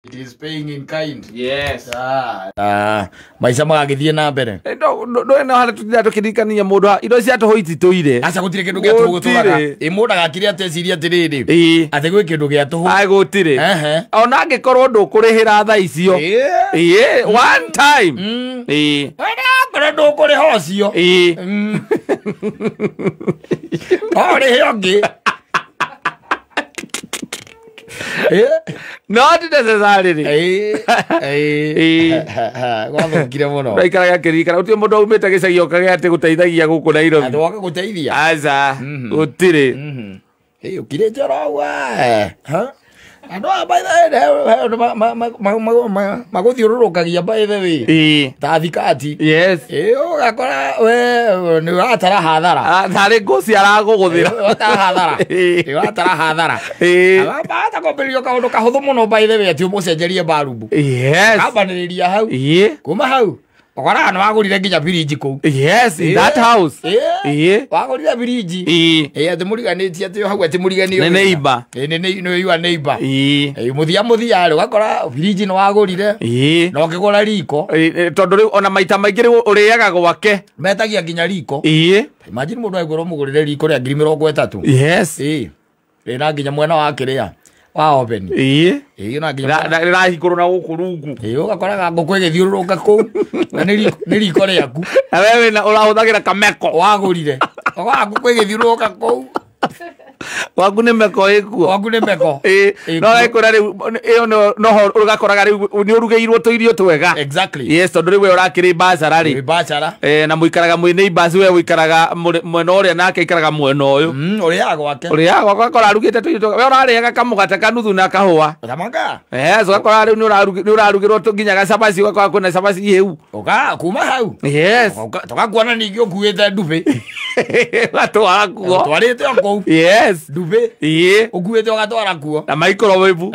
It is paying in kind. Yes. Maisha magagithie na mbere. No ena hale tutira tukirikania mundu indo cia toho itituire. Aca gutire kindu gia toho guturaga. Mundu agakire ateciria atiriri. Ati gwi kindu gia toho. Ai gutire. Ona angikorwo ndukurihira tha icio. One time. Wena ngoro ndukuriha ucio. Ori hongi. Not necessarily. Gwathukire muno. Ndaikaraga kirikana uti mundu umite gicagi okage ati guteithagia guku Nairobi. Andu waka guteithia. Aza gutire. Ukire njorogwa. Andu by the maguthiururukagia by the way. Ta thikati. Yes. Ugakora we ni watara hathara. Thari nguci araguguthira. Watara hathara. Watara hathara. Bata komberio kaundu kahuthu muno by the way ati umucenjerie barubu. Yes. Kabaniriria hau. Kuma hau. Okora no agurire nginya biriji ku. Yes, in that house. Wagurire biriji. Ati muriganitie ati hau ati muriganio. Ne neighbor. No you are neighbor. Muthia ri ugakora biriji no wagurire. No ngigura riko. Tondu riu ona maita maingi riu uriaga gwake. Metagia nginya riko. Imagine mundu aigura mugurire riko ria 30,000. Yes. Rina nginya mwena wa kiria. Wa oven. Na nginya rahikuru na guku rungu. Ugakoraga nguku igithiururuka ku. Na ni riko riaku. Na wewe na urahuthagira kameko wagurire. Oga nguku igithiururuka ku. Waku ni meko ikuo. Waku ni meko. No ekora riu iyo no ugakoraga riu ni urugeirwo tuirio twega. Exactly. Yes, tondu riu we urakiri bacara ri. Bacara. Na muikaraga mwi neighbors we uikaraga mwena uria nake ikaraga mwena uyu. Uriaga gwake. Uriaga gwake akora arugite tuirio we urariaga kamugate kanuthu na kahua. Tamanga. Yes, ugakora riu ni urarugirwo nginya gacabaci ugakora kuna cabaci hiu. Oga kuma hau. Yes. Tugakuona ningi ukuite ndubi. Gatwara kuo. Twarite oko. Yes. Ndubi. Ukuite ugatwara kuo. Na microwave.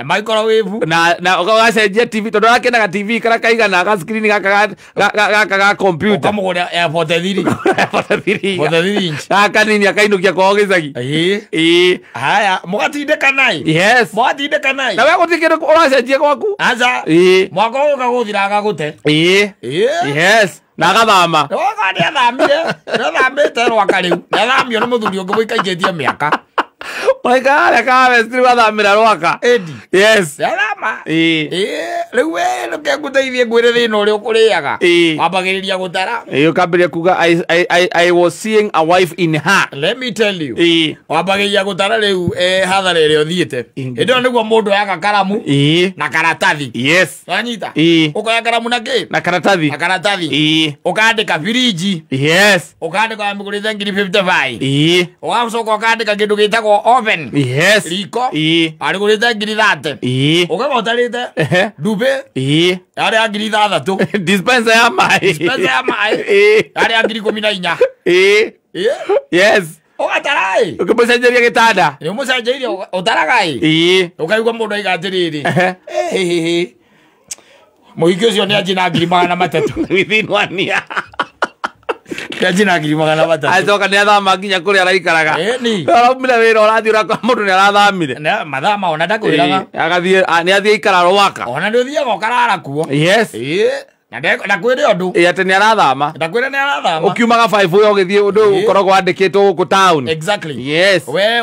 Na ugacenjia TV tondu arakenaga TV kara kaigana ga screen ga computer. Ukamugura airport 3. Akanini akainukia kwao gicagi. Haya, mugatindika nai. Yes. Mugatindika nai. Na we gutikire uracenjia gwaku. Aza. Mwako ugaguthiraga gute. Yes. Na gathama. Oga ni athamire. Athamite rwaka riu. Athamio ni muthuri ungi muikaigetie miaka. Oiga reka westri wathamira rwaka. Yes. Athama. Riu we nuke nguteithie ngwire thina uria ukuriaga. Wambagiriria gutara. Ukambiria kuga I was seeing a wife in her. Let me tell you. Wambagiriria gutara riu hathara iria uthiite. Indo niguo mundu yaga karamu na karatathi. Yes. Wanyita. Ukoya karamu na ki? Na karatathi. Na karatathi. Ukandika biriji. Yes. Ukandika mugurize 55. Ugacoka ukandika kindu gitagwo oven. Yes. Riko. Arigurize 30. Ugagotarite. Ndube. Ari agiri 3. Dispenser ya mai. Dispenser ya mai. Ari agiri 14. Yes. Ugatarai. Ukimucenjeria gitanda. Ni umucenjeria utaragai. Ukaigua mundu aigatiriri. Muhiki ucio ni ajina 300 within 1 year. Ajina 300. Acoka ni athama nginya kuri araikaraga. Ni. Araumire wira urathi uraka mundu ni arathamire. Na mathama ona ndakwiraga. Agathie ni athie ikara rwaka. Ona ndi uthiaga ukarara kuo. Yes. Na kwire undu. Ati ni arathama. Ndakwira ni arathama. Ukiumaga 5 uyo ugithie undu ukoragwo wandikitwo guku town. Exactly. Yes. We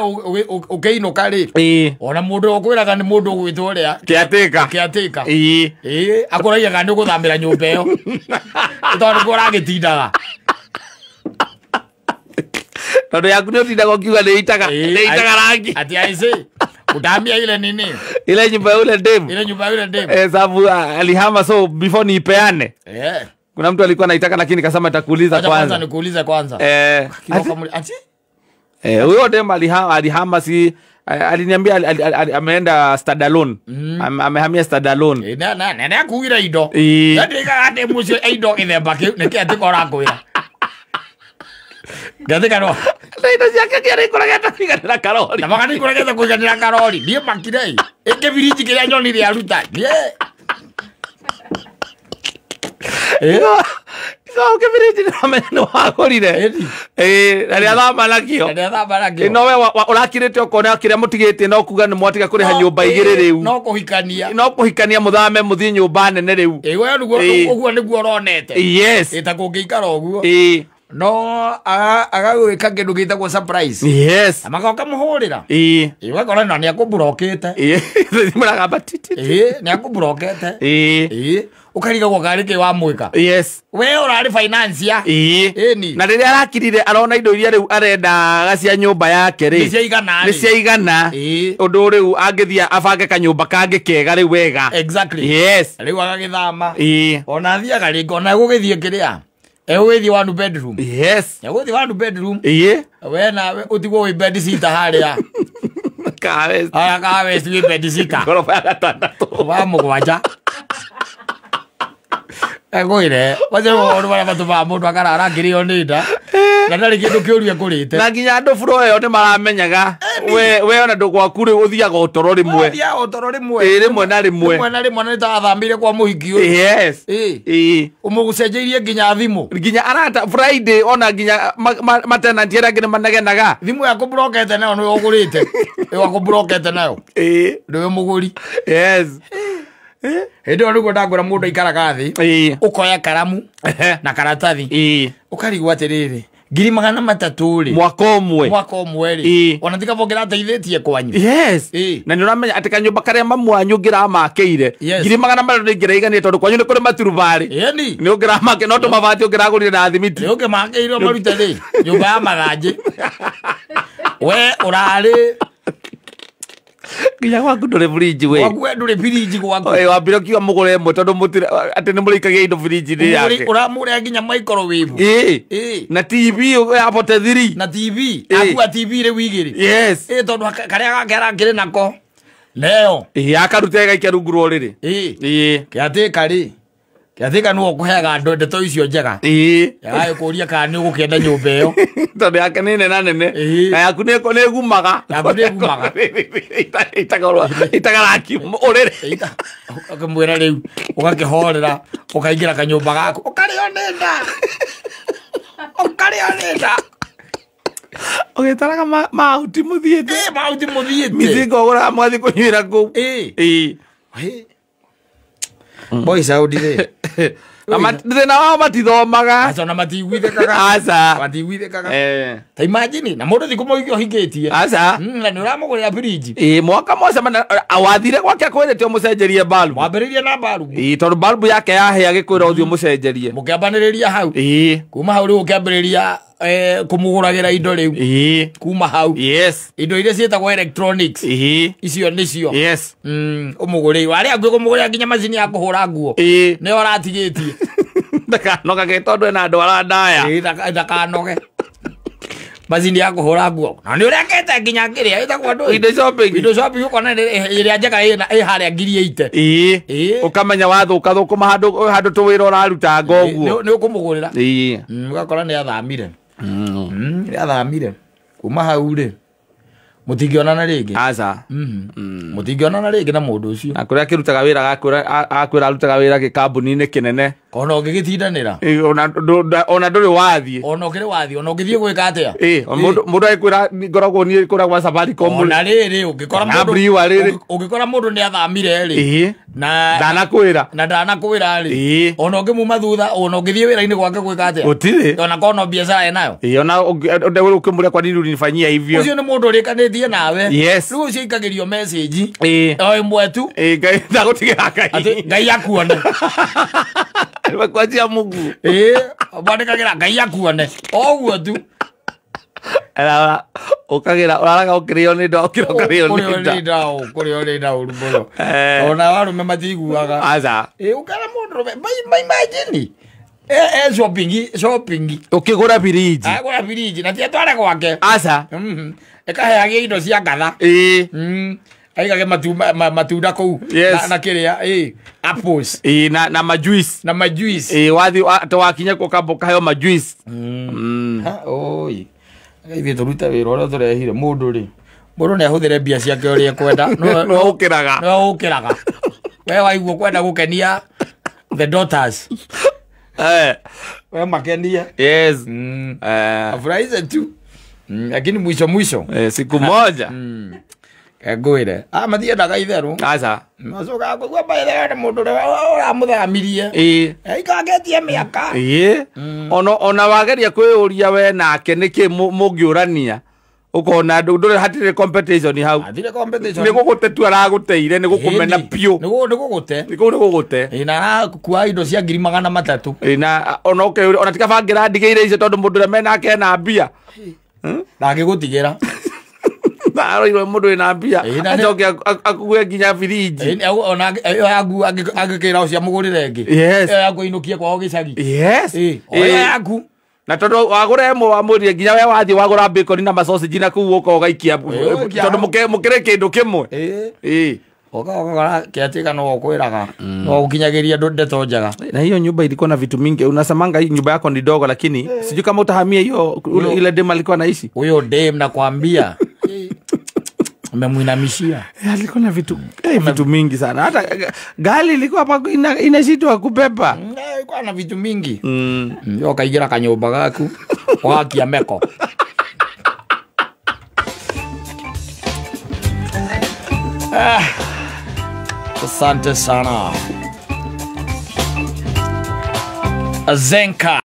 ukeinuka ri. Ona mundu ukwiraga ni mundu gwitwo ria. Kiateka. Akuragia ndu guthamira nyumba iyo. Tondu kuragitindaga. Tondu yaku ni utindaga ukiuga ni itaga rangi. Ati aise. Utamia ile nini? Ile nyumba yule dem. Sababu alihama so before niipeane. Kuna mtu alikuwa anaitaka lakini kasema nitakuuliza kwanza. Nikuulize kwanza. Ati? Huyo dem alihama si aliniambia ameenda Stadalone. Amehamia Stadalone. Na kuira ido. Ndika ate musio ido ithemba kiu nikiati korakwira. Gathika no. Ndio yake kile kurageta kuiganira karori. Na magani kurageta kuiganira karori. Ndiye makirei. Eke biriji kile nyoni ria ruta. So kibiriti na menya no agorire. Na thama nakio. No we urakirite ukona kiria mutigite no kuga ni mwatiga kuriha nyumba igiri riu. No kuhikania muthame muthie nyumba nene riu. We uguo niguo uronete. Yes. Ita kungikara uguo. No agagwika kindu gitagwo surprise. Yes. Amagoka muhurira. Wekora na niakuburokete. Muragamba titi. Niakuburokete. Ukariga gwa gari ke wa mwika. Yes. We urari finance ya. Ni. Na riria arakirire arona indo iria riu arenda gacia nyumba yake ri. Ni cia igana. Undu riu angithia abange kanyumba kange kega riu wega. Exactly. Yes. Riu agagithama. Ona thiaga ringo na gugithie kiria. Ewe one bedroom. Yes. Ewe one bedroom. We na utigwo we bed sitter haria. Kawe we bed sitter. Gorofa ya gatandatu. Wa mugwanja. Egoire. Waje wona bara batu ba mundu akarara ngirio ni nda. Na ndari kindu kiuria kurite. Na nginya andu buro yo ni maramenyaga. We ona ndugwaku ri uthiaga utoro rimwe. Uthiaga utoro rimwe. Rimwe na rimwe. Rimwe na rimwe ni ta thambire kwa muhiki uyu. Yes. Umugucenjeirie nginya thimu. Nginya arata Friday ona nginya matenanti era ngine managenaga. Thimu yako brokete nayo ni ugurite. Yako brokete nayo. Ndiwe muguri. Yes. Endo niguo ndagura mundu ikaraga thi. Ukoya karamu na karatathi. Ukarigwa atiriri. 300 ri. Mwaka umwe ri. Ona tikavogera teithitie kwanyu. Yes. Na ni uramenya ati kanyumba karia mamwanyu ngira makeire. 300 ngira igani tondu kwanyu ni kuri maturubari. Ni ngira make no tumavati ngira gurire na thimiti. Ni uke makeire marute ri. Nyumba ya maganje. We urari Ginya gwaku ndure fridge we. Gwaku ndure fridge gwaku. Wambire kiwa mugure mwe tondu mutire ati ni murikagia indo fridge ni yake. Uramure nginya microwave. Na TV ya pote 3. Na TV. Akua TV ri wigiri. Yes. Tondu karia gakera ngire nako. Leo. Akarutega ikerunguro riri. Kiatika ri. Kiatika nuo kuheaga ndeto icio njega. Yae kuria kana ni ugukenda nyumba iyo. Tondu yake nene na nene. Na yaku ni gumaga. Itagaraki urire. Akamwira riu ugakihorera ukaingira kanyumba gaku. Ukario nenda. Ogitaraga mahuti muthiete. Mahuti muthiete. Mithingo ugura mwathi kunyira ku. Boy Saudi re. Thina wao matithomaga. Aca na matigwithekaga. Aca. Matigwithekaga. Ta imagine na mundu thikumo igio hikitie. Aca. Na ni uramugurira fridge. Mwaka moja awathire gwake kwendete umucenjerie balbu. Wambiririe na balbu. Tondu balbu yake yahe agikwira uthio mucenjerie. Mukiambaniriria hau. Kuma hau riu ukiambiriria kumuguragira indo riu. Kuma hau. Yes. Indo iria cietagwo electronics. Icio nicio. Yes. Umuguri wari angwe kumugurira nginya macini ya kuhura nguo. Ni oratigitie. Ndakanoga getondu ena andu arandaya. Ndakanoge. Macini ya kuhura nguo. Na ni urekete nginya ngiria itagwo ndu. Indo shopping ukona iria njega ina haria 8,000. Ukamenya wathuka kuma handu tuwira uraruta ngoguo. Ni ukumugurira. Ugakora ni athamire. Ni athamire. Kuma hau ri. Mutingionana ringi. Aca. Mutingionana ringi na mundu ucio. Na kuria kirutaga wira akwira arutaga wira gikambuni-ini kinene. Ona ugigitindanira. Ona nduri wathie. Ona ukiri wathie, ona ugithie gwika atia. Mundu akwira ngoragwo ni kura gwa Safaricom. Ona riri ugikora mundu ni athamire ri. Na ndanakwira ri. Ona ungimuma thutha, ona ugithie wira-ini gwake gwika atia. Utire. Ona kono biashara enayo. Ona ukimuria kwa nini ulinifanyia hivyo. Ucio ni mundu urikanitie nawe. Yes. Riu ucio ikagirio message. Oi mwetu. Ngai ndagutigira Ngai. Ngai akuone. Kwa Mungu. Bandikagira Ngai akuone. Oguo tu. Ala ukagira uraraga ukirio ni ndo ukirio ni ndo. Kurio ni ndo urumbolo. Ona warume matiguaga. Aca. Ukara mundu imagine. Shopping. Ukigura fridge. Agura fridge na tia tware gwake. Aca. Ekaheagia indo cia ngatha. Aigage matunda kou na kiria apples na majuice wathi tawakinya kukamboka hayo majuice oi ithe turuta wira uria turehire mundu ri mundu ni ahuthire mbia ciake uria kwenda no ukiraga we waigua kwenda gukenia the daughters Wewe makendia. Yes. Afuraize tu. Lakini mwisho. Siku moja. Kagoire. Mathia daga itheru. Aca. Macoka kugua baithe mundu amuthamirie. Ikagetie miaka. Ona wageria kwiyuria we nake niki mungiurania. Ukona ndure hatire competition hau. Hatire competition. Ni gugutetua araguteire ni gukumena pio. Ni gugute. Ni gugute. Ina kuwa indo cia 300,000. Ina ona tikabangira ndigire icio tondu mundu mena ke na mbia. Ndagigutigera. Baroirwo mundu ina mbia. Njoke akuwe nginya firiji. Ona yaku agikira ucia mugurire ngi. Yes. Yaku inukie kwao gicagi. Yes. Oya yaku. Na tondu wagura mo wa murie nginya we wathi wagura bacon na sausage na kuu uko gaikia tondu mukire kindu kimwe. Oka kiatika no kwiraga. No ukinyagiria ndeto njega. Na hiyo nyumba ilikuwa na vitu mingi. Unasemanga hii nyumba yako ni dogo lakini sijui kama utahamia hiyo ile dem alikuwa anaishi. Huyo dem nakwambia. Umemwinamishia. Alikuwa na vitu mingi sana. Hata gari ilikuwa hapa inashitwa kupepa. Ilikuwa na vitu mingi. Ndio kaigira kanyumba gaku. Wakia meko. Asante sana. Zenka.